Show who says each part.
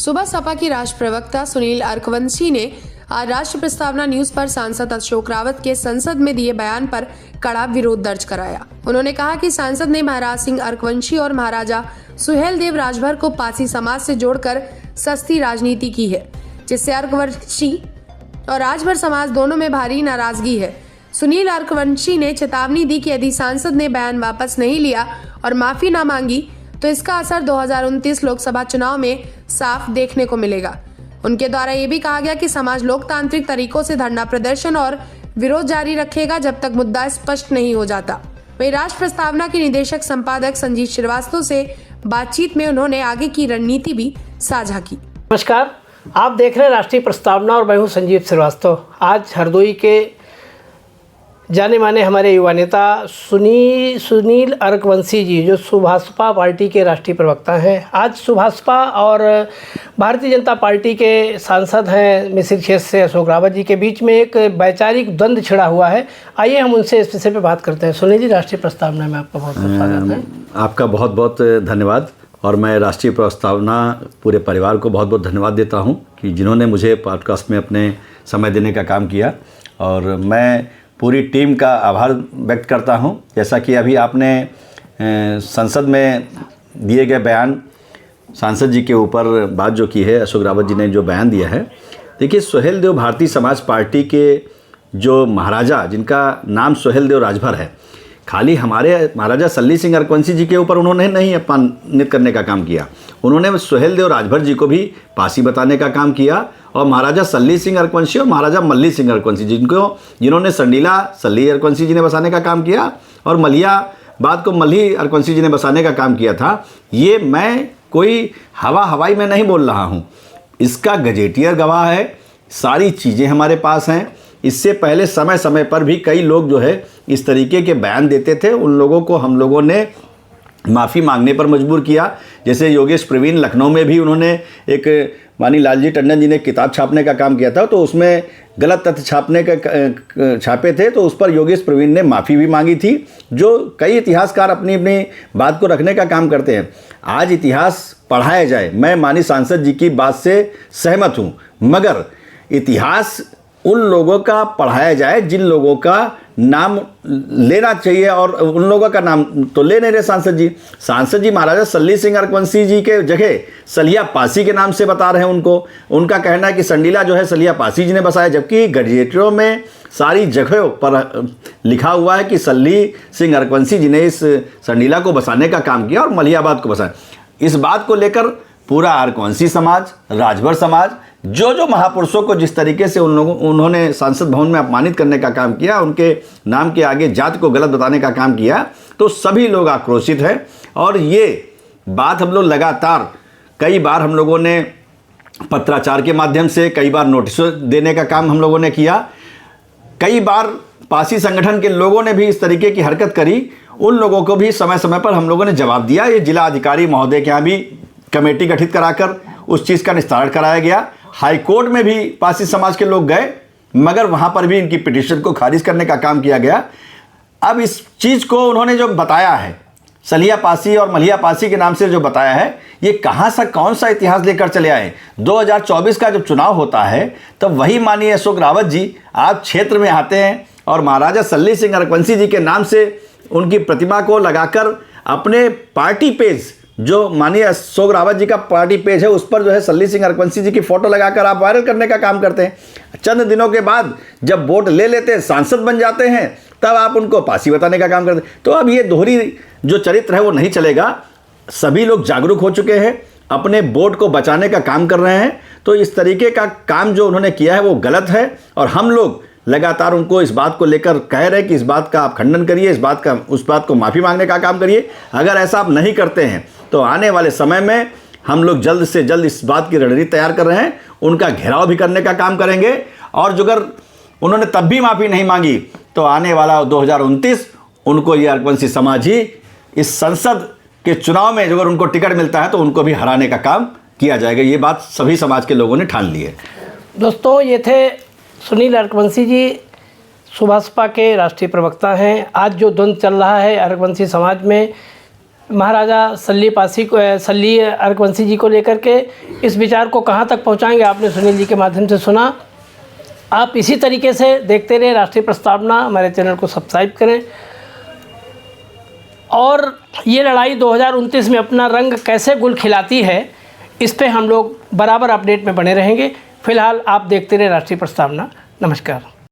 Speaker 1: सुबह सपा की राष्ट्र प्रवक्ता सुनील अर्कवंशी ने आज राष्ट्र प्रस्तावना न्यूज पर सांसद अशोक रावत के संसद में दिए बयान पर कड़ा विरोध दर्ज कराया। उन्होंने कहा कि सांसद ने महाराज सिंह अर्कवंशी और महाराजा सुहेलदेव राजभर को पासी समाज से जोड़कर सस्ती राजनीति की है, जिससे अर्कवंशी और राजभर समाज दोनों में भारी नाराजगी है। सुनील अर्कवंशी ने चेतावनी दी कि यदि सांसद ने बयान वापस नहीं लिया और माफी न मांगी तो इसका असर 2029 लोकसभा चुनाव में साफ देखने को मिलेगा। उनके द्वारा ये भी कहा गया कि समाज लोकतांत्रिक तरीकों से धरना प्रदर्शन और विरोध जारी रखेगा जब तक मुद्दा स्पष्ट नहीं हो जाता। वहीं राष्ट्र प्रस्तावना के निदेशक संपादक संजीत श्रीवास्तव से बातचीत में उन्होंने आगे की रणनीति भी साझा की।
Speaker 2: नमस्कार, आप देख रहे हैं राष्ट्रीय प्रस्तावना और मैं हूं संजीत श्रीवास्तव। आज हरदोई के जाने माने हमारे युवा नेता सुनील अर्कवंशी जी, जो सुभाषपा पार्टी के राष्ट्रीय प्रवक्ता हैं, आज सुभाषपा और भारतीय जनता पार्टी के सांसद हैं मिश्रित क्षेत्र से अशोक रावत जी के बीच में एक वैचारिक द्वंद्व छिड़ा हुआ है। आइए हम उनसे इस विषय पर बात करते हैं। सुनील जी, राष्ट्रीय प्रस्तावना में आपका बहुत बहुत स्वागत है।
Speaker 3: आपका बहुत बहुत धन्यवाद। और मैं राष्ट्रीय प्रस्तावना पूरे परिवार को बहुत बहुत धन्यवाद देता हूं कि जिन्होंने मुझे पॉडकास्ट में अपने समय देने का काम किया, और मैं पूरी टीम का आभार व्यक्त करता हूं। जैसा कि अभी आपने संसद में दिए गए बयान, सांसद जी के ऊपर बात जो की है, अशोक रावत जी ने जो बयान दिया है, देखिए सुहेलदेव भारतीय समाज पार्टी के जो महाराजा, जिनका नाम सुहेलदेव राजभर है, खाली हमारे महाराजा सल्ली सिंह अर्कवंशी जी के ऊपर उन्होंने नहीं अपमानित करने का काम किया, उन्होंने सुहेलदेव राजभर जी को भी पासी बताने का काम किया। और महाराजा सल्ली सिंह अर्कवंशी और महाराजा मल्ली सिंह अर्कवंशी जिन्होंने संडीला सल्ली अर्कवंशी जी ने बसाने का काम किया और मलियाबाद को मल्ली अर्कवंशी जी ने बसाने का काम किया था। ये मैं कोई हवाई में नहीं बोल रहा हूँ, इसका गजेटियर गवाह है, सारी चीज़ें हमारे पास हैं। इससे पहले समय समय पर भी कई लोग जो है इस तरीके के बयान देते थे, उन लोगों को हम लोगों ने माफ़ी मांगने पर मजबूर किया। जैसे योगेश प्रवीण लखनऊ में भी उन्होंने एक मानी लालजी टंडन जी ने किताब छापने का काम किया था, तो उसमें गलत तथ्य छापे थे, तो उस पर योगेश प्रवीण ने माफ़ी भी मांगी थी। जो कई इतिहासकार अपनी अपनी बात को रखने का काम करते हैं। आज इतिहास पढ़ाया जाए, मैं मानी सांसद जी की बात से सहमत हूँ, मगर इतिहास उन लोगों का पढ़ाया जाए जिन लोगों का नाम लेना चाहिए, और उन लोगों का नाम तो ले नहीं रहे सांसद जी महाराजा सल्ली सिंह अर्कवंशी जी के जगह सलिया पासी के नाम से बता रहे हैं उनको। उनका कहना है कि संडीला जो है सलिया पासी जी ने बसाया, जबकि गजेटियरों में सारी जगहों पर लिखा हुआ है कि सल्ली सिंह अर्कवंशी जी ने इस संडीला को बसाने का काम किया और मलियाबाद को बसाया। इस बात को लेकर पूरा अर्कवंशी समाज, राजभर समाज, जो महापुरुषों को जिस तरीके से उन्होंने सांसद भवन में अपमानित करने का काम किया, उनके नाम के आगे जात को गलत बताने का काम किया, तो सभी लोग आक्रोशित हैं। और ये बात हम लोग लगातार कई बार हम लोगों ने पत्राचार के माध्यम से, कई बार नोटिस देने का काम हम लोगों ने किया, कई बार पासी संगठन के लोगों ने भी इस तरीके की हरकत करी, उन लोगों को भी समय समय पर हम लोगों ने जवाब दिया। ये जिला अधिकारी महोदय के यहाँ भी कमेटी गठित कराकर उस चीज़ का निस्तारण कराया गया। हाई कोर्ट में भी पासी समाज के लोग गए, मगर वहां पर भी इनकी पिटीशन को खारिज करने का काम किया गया। अब इस चीज़ को उन्होंने जो बताया है, सलिया पासी और मलिया पासी के नाम से जो बताया है, ये कहाँ सा कौन सा इतिहास लेकर चले आए। 2024 का जब चुनाव होता है तब वही माननीय अशोक रावत जी आप क्षेत्र में आते हैं और महाराजा सल्ली सिंह अर्कवंशी जी के नाम से उनकी प्रतिमा को लगाकर अपने पार्टी पेज, जो माननीय अशोक रावत जी का पार्टी पेज है, उस पर जो है सल्ली सिंह अर्कवंशी जी की फोटो लगाकर आप वायरल करने का काम करते हैं। चंद दिनों के बाद जब वोट ले लेते हैं, सांसद बन जाते हैं, तब आप उनको पासी बताने का काम करते हैं। तो अब ये दोहरी जो चरित्र है वो नहीं चलेगा। सभी लोग जागरूक हो चुके हैं, अपने वोट को बचाने का काम कर रहे हैं। तो इस तरीके का काम जो उन्होंने किया है वो गलत है, और हम लोग लगातार उनको इस बात को लेकर कह रहे हैं कि इस बात का आप खंडन करिए, उस बात को माफ़ी मांगने का काम करिए। अगर ऐसा आप नहीं करते हैं तो आने वाले समय में हम लोग जल्द से जल्द इस बात की रणनीति तैयार कर रहे हैं, उनका घेराव भी करने का काम करेंगे। और जो अगर उन्होंने तब भी माफ़ी नहीं मांगी तो आने वाला 2029 उनको ये अर्कवंशी समाज ही इस संसद के चुनाव में, अगर उनको टिकट मिलता है तो उनको भी हराने का काम किया जाएगा। ये बात सभी समाज के लोगों ने ठान ली है।
Speaker 2: दोस्तों, ये थे सुनील अर्कवंशी जी, सुभाषपा के राष्ट्रीय प्रवक्ता हैं। आज जो द्वंद्व चल रहा है अर्कवंशी समाज में, महाराजा सल्ली अर्कवंशी जी को लेकर के इस विचार को कहाँ तक पहुँचाएंगे, आपने सुनील जी के माध्यम से सुना। आप इसी तरीके से देखते रहे राष्ट्रीय प्रस्तावना, हमारे चैनल को सब्सक्राइब करें और ये लड़ाई 2029 में अपना रंग कैसे गुल खिलाती है, इस पे हम लोग बराबर अपडेट में बने रहेंगे। फिलहाल आप देखते रहे राष्ट्रीय प्रस्तावना। नमस्कार।